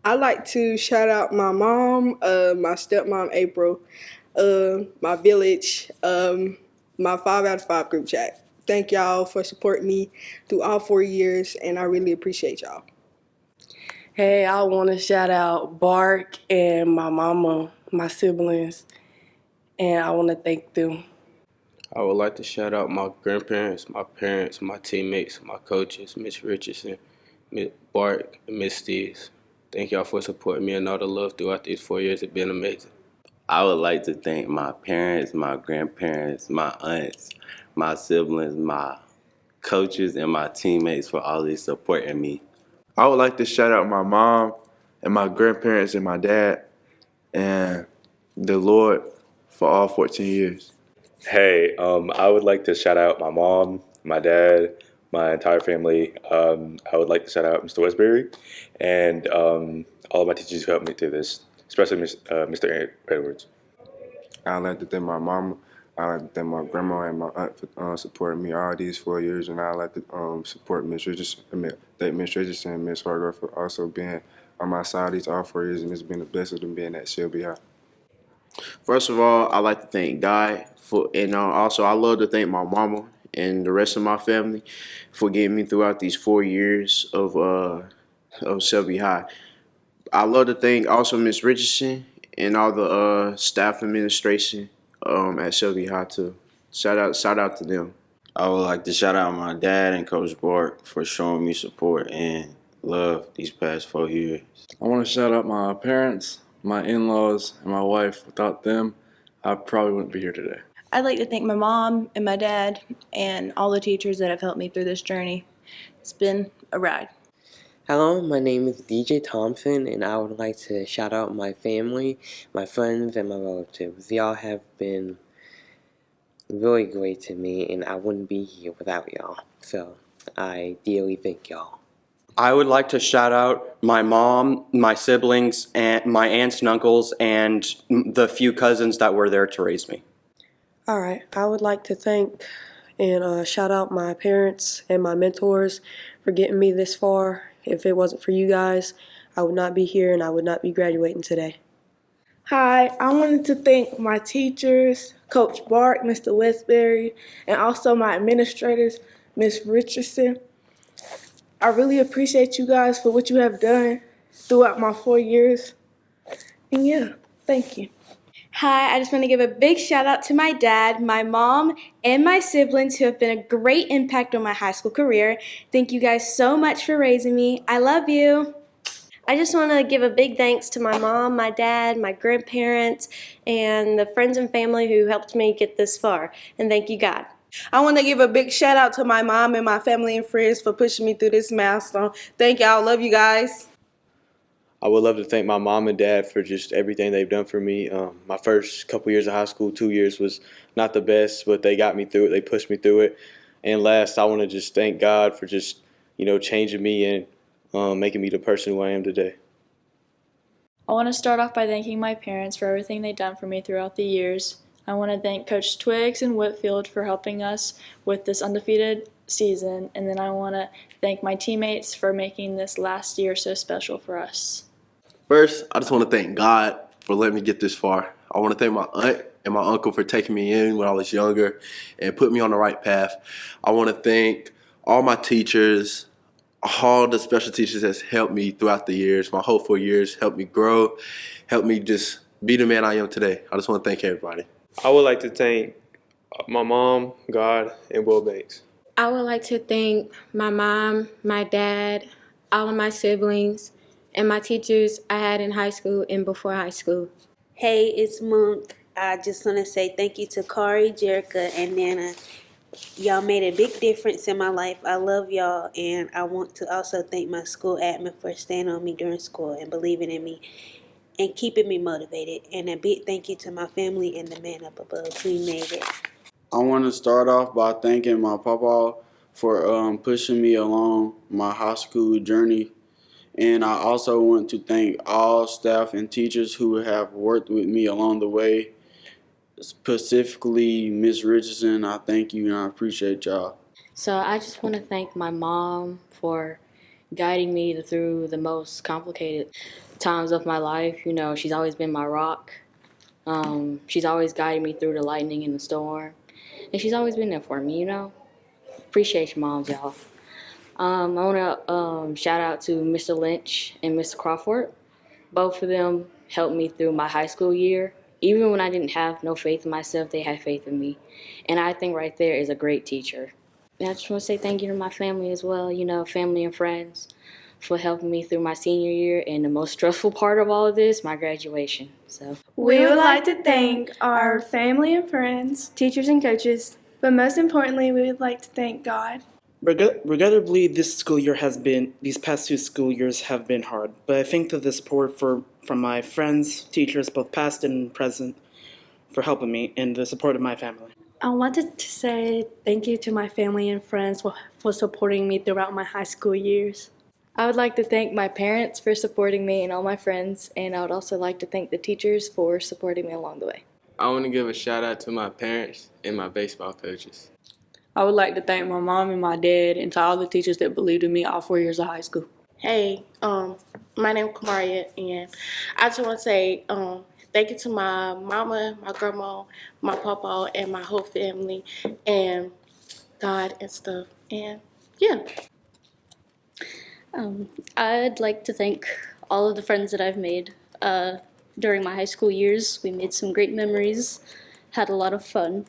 I like to shout out my mom, my stepmom April, my village, my 5 out of 5 group chat. Thank y'all for supporting me through all 4 years, and I really appreciate y'all. Hey, I want to shout out Bark and my mama, my siblings, and I want to thank them. I would like to shout out my grandparents, my parents, my teammates, my coaches, Miss Richardson, Miss Bart, and Miss Steves. Thank y'all for supporting me and all the love throughout these 4 years. It's been amazing. I would like to thank my parents, my grandparents, my aunts, my siblings, my coaches, and my teammates for always supporting me. I would like to shout out my mom and my grandparents and my dad and the Lord for all 14 years. Hey, I would like to shout out my mom, my dad, my entire family. I would like to shout out Mr. Westbury and all of my teachers who helped me through this, especially Mr. Edwards. I'd like to thank my mama. I'd like to thank my grandma and my aunt for supporting me all these 4 years. And I'd like to support Miss Richardson, thank Miss Richardson and Miss Hargrove for also being on my side these all 4 years. And it's been a blessing to being at Shelby High. First of all, I'd like to thank God and also I love to thank my mama and the rest of my family for getting me throughout these 4 years of Shelby High. I love to thank also Miss Richardson and all the staff administration at Shelby High too. Shout out to them. I would like to shout out my dad and Coach Bart for showing me support and love these past 4 years. I want to shout out my parents, my in-laws, and my wife. Without them, I probably wouldn't be here today. I'd like to thank my mom and my dad and all the teachers that have helped me through this journey. It's been a ride. Hello, my name is DJ Thompson, and I would like to shout out my family, my friends, and my relatives. Y'all have been really great to me, and I wouldn't be here without y'all. So I dearly thank y'all. I would like to shout out my mom, my siblings, and my aunts and uncles, and the few cousins that were there to raise me. All right, I would like to thank and shout out my parents and my mentors for getting me this far. If it wasn't for you guys, I would not be here and I would not be graduating today. Hi, I wanted to thank my teachers, Coach Bart, Mr. Westbury, and also my administrators, Miss Richardson. I really appreciate you guys for what you have done throughout my 4 years. And yeah, thank you. Hi, I just want to give a big shout out to my dad, my mom, and my siblings who have been a great impact on my high school career. Thank you guys so much for raising me. I love you. I just want to give a big thanks to my mom, my dad, my grandparents, and the friends and family who helped me get this far. And thank you, God. I want to give a big shout out to my mom and my family and friends for pushing me through this milestone. Thank y'all. Love you guys. I would love to thank my mom and dad for just everything they've done for me. My first couple years of high school, 2 years, was not the best, but they got me through it. They pushed me through it. And last, I want to just thank God for just, changing me and making me the person who I am today. I want to start off by thanking my parents for everything they've done for me throughout the years. I want to thank Coach Twiggs and Whitfield for helping us with this undefeated season. And then I want to thank my teammates for making this last year so special for us. First, I just want to thank God for letting me get this far. I want to thank my aunt and my uncle for taking me in when I was younger and put me on the right path. I want to thank all my teachers, all the special teachers that's helped me throughout the years, my whole 4 years, helped me grow, helped me just be the man I am today. I just want to thank everybody. I would like to thank my mom, God, and Will Banks. I would like to thank my mom, my dad, all of my siblings, and my teachers I had in high school and before high school. Hey, it's Moon. I just want to say thank you to Kari, Jerica, and Nana. Y'all made a big difference in my life. I love y'all, and I want to also thank my school admin for staying on me during school and believing in me and keeping me motivated. And a big thank you to my family and the man up above. We made it. I want to start off by thanking my papa for pushing me along my high school journey. And I also want to thank all staff and teachers who have worked with me along the way. Specifically, Miss Richardson, I thank you and I appreciate y'all. So I just want to thank my mom for guiding me through the most complicated times of my life. You know, she's always been my rock. She's always guided me through the lightning and the storm. And she's always been there for me, you know. Appreciate your moms, y'all. I want to shout out to Mr. Lynch and Mr. Crawford. Both of them helped me through my high school year. Even when I didn't have no faith in myself, they had faith in me. And I think right there is a great teacher. And I just want to say thank you to my family as well, you know, family and friends, for helping me through my senior year and the most stressful part of all of this, my graduation. So We would like to thank our family and friends, Teachers and coaches. but most importantly, we would like to thank God. Regrettably, these past 2 school years have been hard, but I thank the support from my friends, teachers, both past and present, for helping me, and the support of my family. I wanted to say thank you to my family and friends for supporting me throughout my high school years. I would like to thank my parents for supporting me and all my friends, and I would also like to thank the teachers for supporting me along the way. I want to give a shout out to my parents and my baseball coaches. I would like to thank my mom and my dad and to all the teachers that believed in me all 4 years of high school. Hey, my name is Kamaria, and I just want to say thank you to my mama, my grandma, my papa, and my whole family, and God and stuff. And yeah. I'd like to thank all of the friends that I've made during my high school years. We made some great memories, had a lot of fun.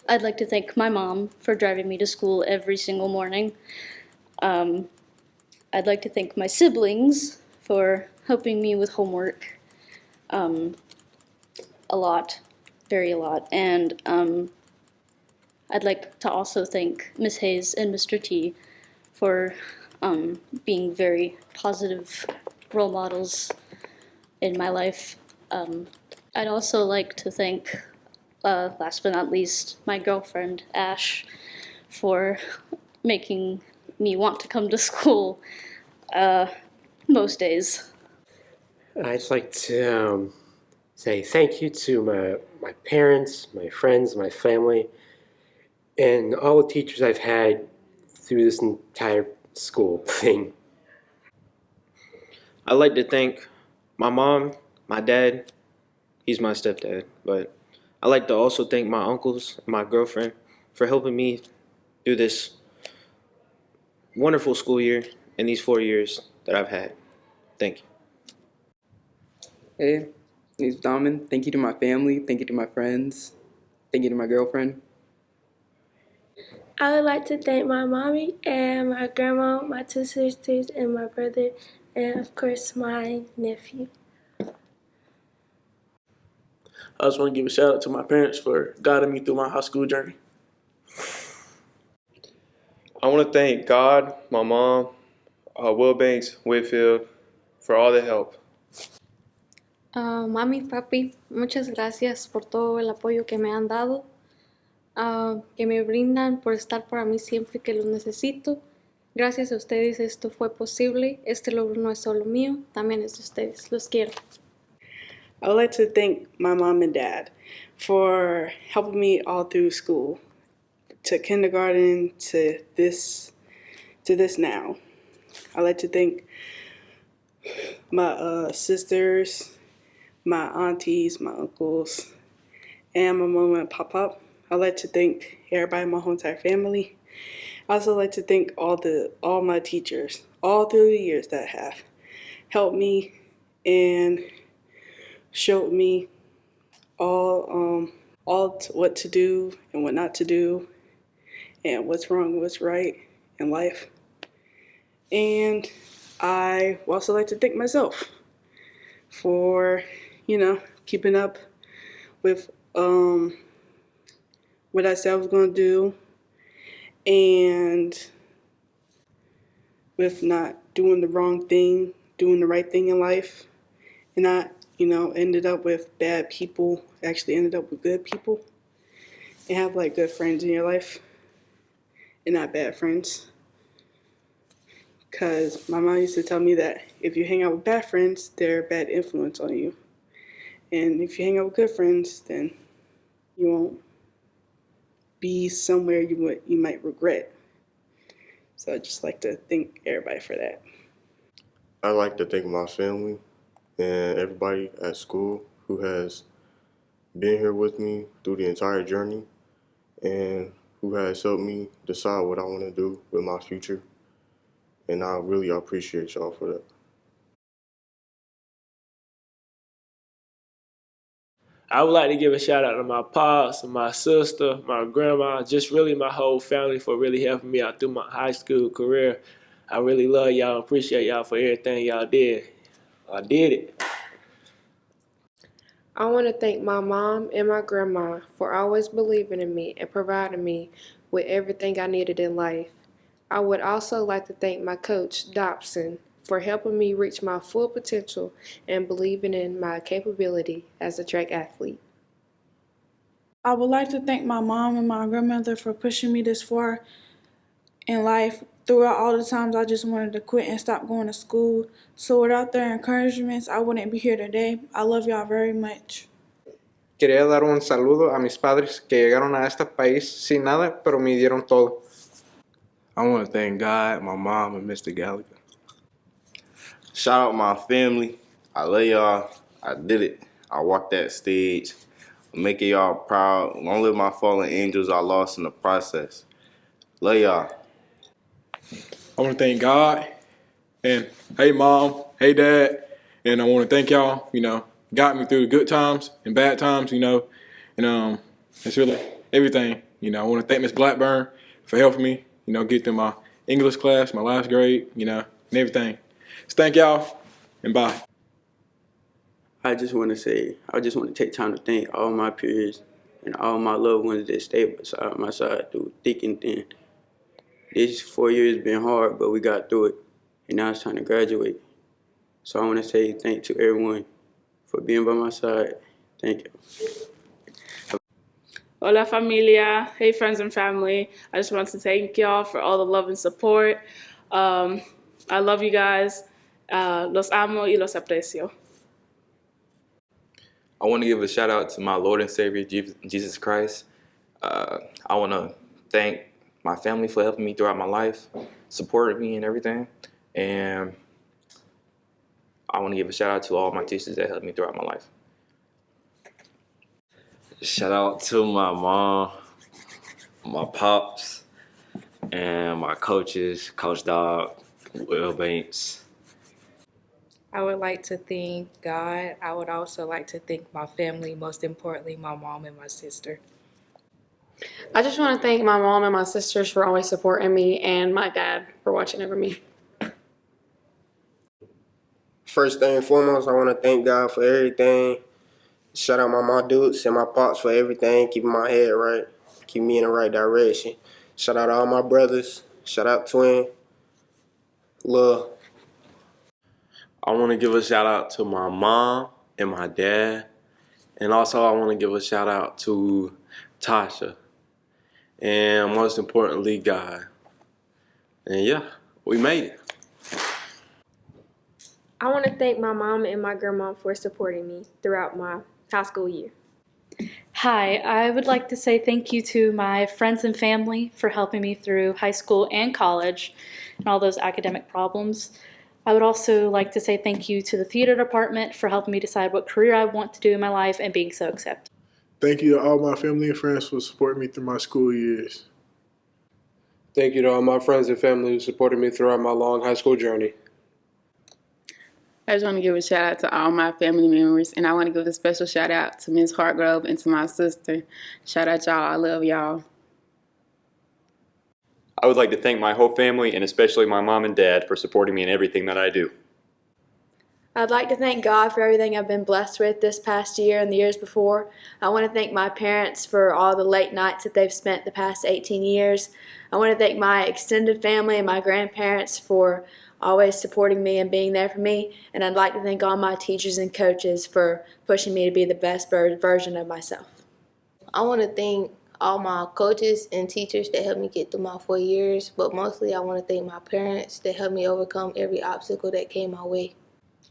I'd like to thank my mom for driving me to school every single morning. I'd like to thank my siblings for helping me with homework a lot, a lot. And I'd like to also thank Miss Hayes and Mr. T for being very positive role models in my life. I'd also like to thank, last but not least, my girlfriend, Ash, for making me want to come to school most days. I'd like to say thank you to my parents, my friends, my family, and all the teachers I've had through this entire school thing. I'd like to thank my mom, my dad. He's my stepdad, but I'd like to also thank my uncles and my girlfriend for helping me through this wonderful school year and these 4 years that I've had. Thank you. Hey, my name's Daman. Thank you to my family. Thank you to my friends. Thank you to my girlfriend. I would like to thank my mommy and my grandma, my 2 sisters, and my brother, and of course my nephew. I just want to give a shout out to my parents for guiding me through my high school journey. I want to thank God, my mom, Will Banks, Whitfield, for all the help. Mami, papi, muchas gracias por todo el apoyo que me han dado, que me brindan, por estar para mí siempre que los necesito. Gracias a ustedes esto fue posible. Este logro no es solo mío, también es de ustedes. Los quiero. I would like to thank my mom and dad for helping me all through school, to kindergarten, to this now. I'd like to thank my sisters, my aunties, my uncles, and my mom and papa. I'd like to thank everybody in my whole entire family. I also like to thank all my teachers all through the years that have helped me and showed me all what to do and what not to do, and what's wrong and what's right in life. And I also like to thank myself for, keeping up with what I said I was going to do, and with not doing the wrong thing, doing the right thing in life, and not, ended up with bad people, actually ended up with good people, and have good friends in your life and not bad friends. Because my mom used to tell me that if you hang out with bad friends, they're a bad influence on you. And if you hang out with good friends, then you won't be somewhere you might regret. So I'd just like to thank everybody for that. I'd like to thank my family and everybody at school who has been here with me through the entire journey and who has helped me decide what I want to do with my future. And I really appreciate y'all for that. I would like to give a shout out to my pops, my sister, my grandma, just really my whole family for really helping me out through my high school career. I really love y'all, appreciate y'all for everything y'all did. I did it. I want to thank my mom and my grandma for always believing in me and providing me with everything I needed in life. I would also like to thank my coach, Dobson, for helping me reach my full potential and believing in my capability as a track athlete. I would like to thank my mom and my grandmother for pushing me this far in life throughout all the times I just wanted to quit and stop going to school. So without their encouragements, I wouldn't be here today. I love y'all very much. Quería dar un saludo a mis padres que llegaron a este país sin nada, pero me dieron todo. I want to thank God, my mom, and Mr. Gallagher. Shout out my family. I love y'all. I did it. I walked that stage. I'm making y'all proud. Long live my fallen angels I lost in the process. Love y'all. I want to thank God and hey mom, hey dad, and I want to thank y'all. Got me through the good times and bad times. And it's really everything. I want to thank Miss Blackburn for helping me. Get through my English class, my last grade. And everything. So thank y'all and bye. I just want to take time to thank all my peers and all my loved ones that stayed beside my side through thick and thin. This 4 years been hard, but we got through it, and now it's time to graduate. So I want to say thank you to everyone for being by my side. Thank you. Hola familia, hey friends and family. I just want to thank y'all for all the love and support. I love you guys. Los amo y los aprecio. I want to give a shout out to my Lord and Savior, Jesus Christ. I want to thank my family for helping me throughout my life, supporting me and everything. And I want to give a shout out to all my teachers that helped me throughout my life. Shout out to my mom, my pops, and my coaches, Coach Dog, Will Banks. I would like to thank God. I would also like to thank my family, most importantly, my mom and my sister. I just want to thank my mom and my sisters for always supporting me and my dad for watching over me. First thing and foremost, I want to thank God for everything. Shout out my dudes and my pops for everything, keeping my head right, keep me in the right direction. Shout out to all my brothers. Shout out Twin. Love. I want to give a shout out to my mom and my dad. And also I want to give a shout out to Tasha. And most importantly, God. And yeah, we made it. I want to thank my mom and my grandma for supporting me throughout my high school year. Hi, I would like to say thank you to my friends and family for helping me through high school and college and all those academic problems. I would also like to say thank you to the theater department for helping me decide what career I want to do in my life and being so accepted. Thank you to all my family and friends for supporting me through my school years. Thank you to all my friends and family who supported me throughout my long high school journey. I just want to give a shout out to all my family members, and I want to give a special shout out to Ms. Hartgrove and to my sister. Shout out y'all. I love y'all. I would like to thank my whole family and especially my mom and dad for supporting me in everything that I do. I'd like to thank God for everything I've been blessed with this past year and the years before. I want to thank my parents for all the late nights that they've spent the past 18 years. I want to thank my extended family and my grandparents for always supporting me and being there for me. And I'd like to thank all my teachers and coaches for pushing me to be the best version of myself. I want to thank all my coaches and teachers that helped me get through my 4 years, but mostly I want to thank my parents that helped me overcome every obstacle that came my way.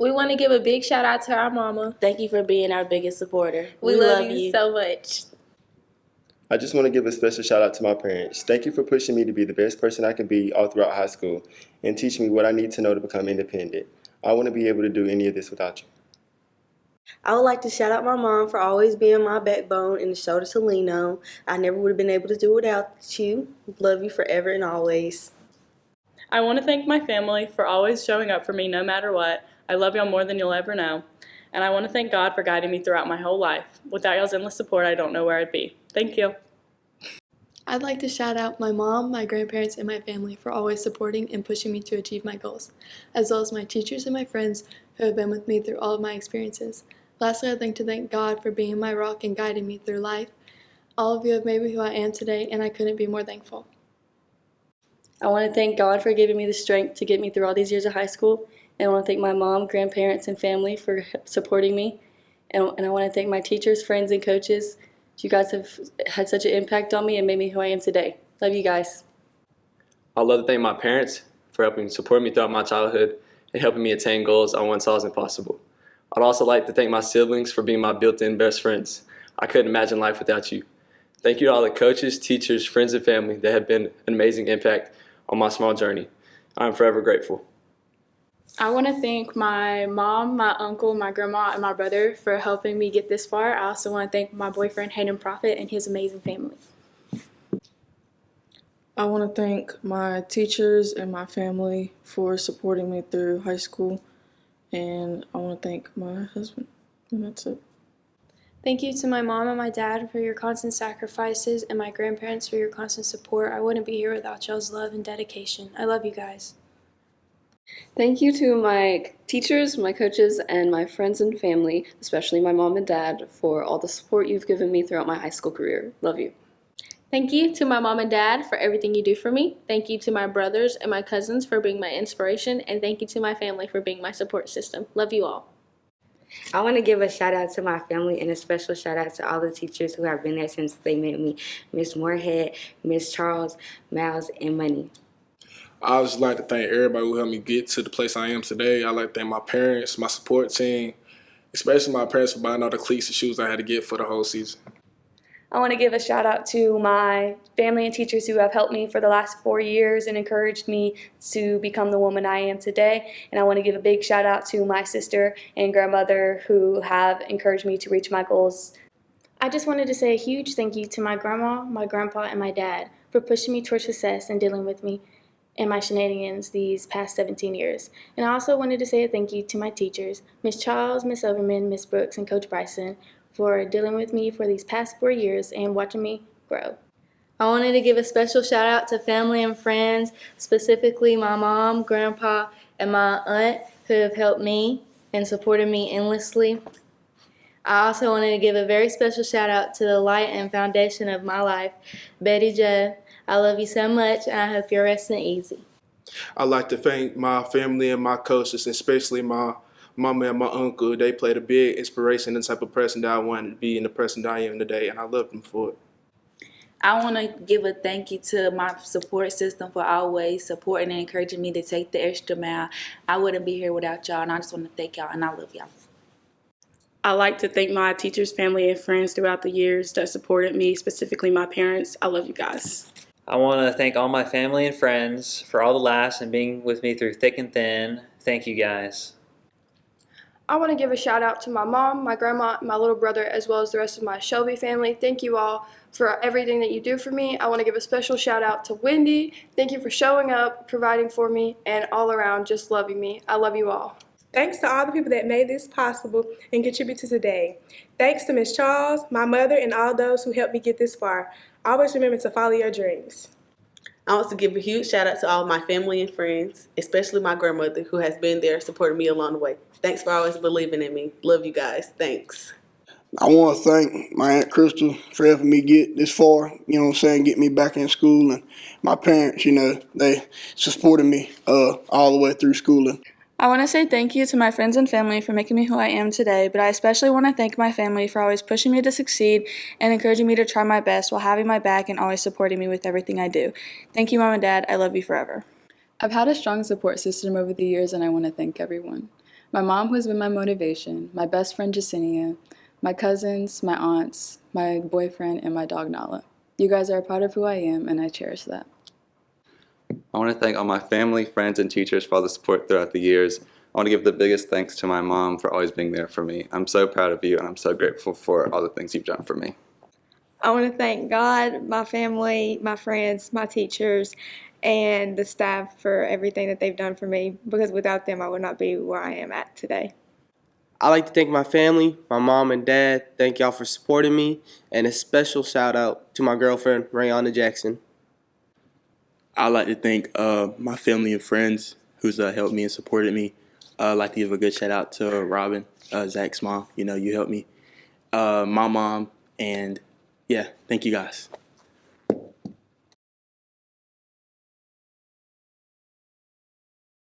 We want to give a big shout out to our mama. Thank you for being our biggest supporter. We love you so much. I just want to give a special shout out to my parents. Thank you for pushing me to be the best person I can be all throughout high school and teaching me what I need to know to become independent. I wouldn't be able to do any of this without you. I would like to shout out my mom for always being my backbone and the shoulder to lean on. I never would have been able to do without you. Love you forever and always. I want to thank my family for always showing up for me no matter what. I love y'all more than you'll ever know. And I want to thank God for guiding me throughout my whole life. Without y'all's endless support, I don't know where I'd be. Thank you. I'd like to shout out my mom, my grandparents, and my family for always supporting and pushing me to achieve my goals, as well as my teachers and my friends who have been with me through all of my experiences. Lastly, I'd like to thank God for being my rock and guiding me through life. All of you have made me who I am today, and I couldn't be more thankful. I want to thank God for giving me the strength to get me through all these years of high school. And I want to thank my mom, grandparents, and family for supporting me. And I want to thank my teachers, friends, and coaches. You guys have had such an impact on me and made me who I am today. Love you guys. I'd love to thank my parents for helping support me throughout my childhood and helping me attain goals I once saw as impossible. I'd also like to thank my siblings for being my built-in best friends. I couldn't imagine life without you. Thank you to all the coaches, teachers, friends, and family that have been an amazing impact on my small journey. I'm forever grateful. I want to thank my mom, my uncle, my grandma, and my brother for helping me get this far. I also want to thank my boyfriend, Hayden Prophet, and his amazing family. I want to thank my teachers and my family for supporting me through high school. And I want to thank my husband. And that's it. Thank you to my mom and my dad for your constant sacrifices and my grandparents for your constant support. I wouldn't be here without y'all's love and dedication. I love you guys. Thank you to my teachers, my coaches, and my friends and family, especially my mom and dad, for all the support you've given me throughout my high school career. Love you. Thank you to my mom and dad for everything you do for me. Thank you to my brothers and my cousins for being my inspiration. And thank you to my family for being my support system. Love you all. I want to give a shout out to my family and a special shout out to all the teachers who have been there since they met me. Miss Moorhead, Miss Charles, Miles, and Money. I just like to thank everybody who helped me get to the place I am today. I like to thank my parents, my support team, especially my parents for buying all the cleats and shoes I had to get for the whole season. I want to give a shout out to my family and teachers who have helped me for the last 4 years and encouraged me to become the woman I am today. And I want to give a big shout out to my sister and grandmother who have encouraged me to reach my goals. I just wanted to say a huge thank you to my grandma, my grandpa, and my dad for pushing me towards success and dealing with me and my shenanigans these past 17 years. And I also wanted to say a thank you to my teachers, Miss Charles, Miss Overman, Miss Brooks, and Coach Bryson, for dealing with me for these past 4 years and watching me grow. I wanted to give a special shout out to family and friends, specifically my mom, grandpa, and my aunt who have helped me and supported me endlessly. I also wanted to give a very special shout out to the light and foundation of my life, Betty Jo. I love you so much, and I hope you're resting easy. I'd like to thank my family and my coaches, especially my mama and my uncle. They played a big inspiration in the type of person that I wanted to be and the person that I am today, and I love them for it. I want to give a thank you to my support system for always supporting and encouraging me to take the extra mile. I wouldn't be here without y'all, and I just want to thank y'all, and I love y'all. I'd like to thank my teachers, family, and friends throughout the years that supported me, specifically my parents. I love you guys. I want to thank all my family and friends for all the laughs and being with me through thick and thin. Thank you guys. I want to give a shout out to my mom, my grandma, my little brother, as well as the rest of my Shelby family. Thank you all for everything that you do for me. I want to give a special shout out to Wendy. Thank you for showing up, providing for me, and all around just loving me. I love you all. Thanks to all the people that made this possible and contribute to today. Thanks to Miss Charles, my mother, and all those who helped me get this far. Always remember to follow your dreams. I want to give a huge shout out to all my family and friends, especially my grandmother who has been there supporting me along the way. Thanks for always believing in me. Love you guys. Thanks. I want to thank my Aunt Crystal for helping me get this far, get me back in school. And my parents, they supported me all the way through schooling. I want to say thank you to my friends and family for making me who I am today, but I especially want to thank my family for always pushing me to succeed and encouraging me to try my best while having my back and always supporting me with everything I do. Thank you, Mom and Dad. I love you forever. I've had a strong support system over the years, and I want to thank everyone. My mom, who has been my motivation, my best friend Jacinia, my cousins, my aunts, my boyfriend, and my dog Nala. You guys are a part of who I am, and I cherish that. I want to thank all my family, friends, and teachers for all the support throughout the years. I want to give the biggest thanks to my mom for always being there for me. I'm so proud of you, and I'm so grateful for all the things you've done for me. I want to thank God, my family, my friends, my teachers, and the staff for everything that they've done for me, because without them I would not be where I am at today. I'd like to thank my family, my mom and dad. Thank y'all for supporting me, and a special shout out to my girlfriend, Rayonna Jackson. I'd like to thank my family and friends who's helped me and supported me. I'd like to give a good shout out to Robin, Zach's mom. You helped me. My mom, and yeah, thank you guys.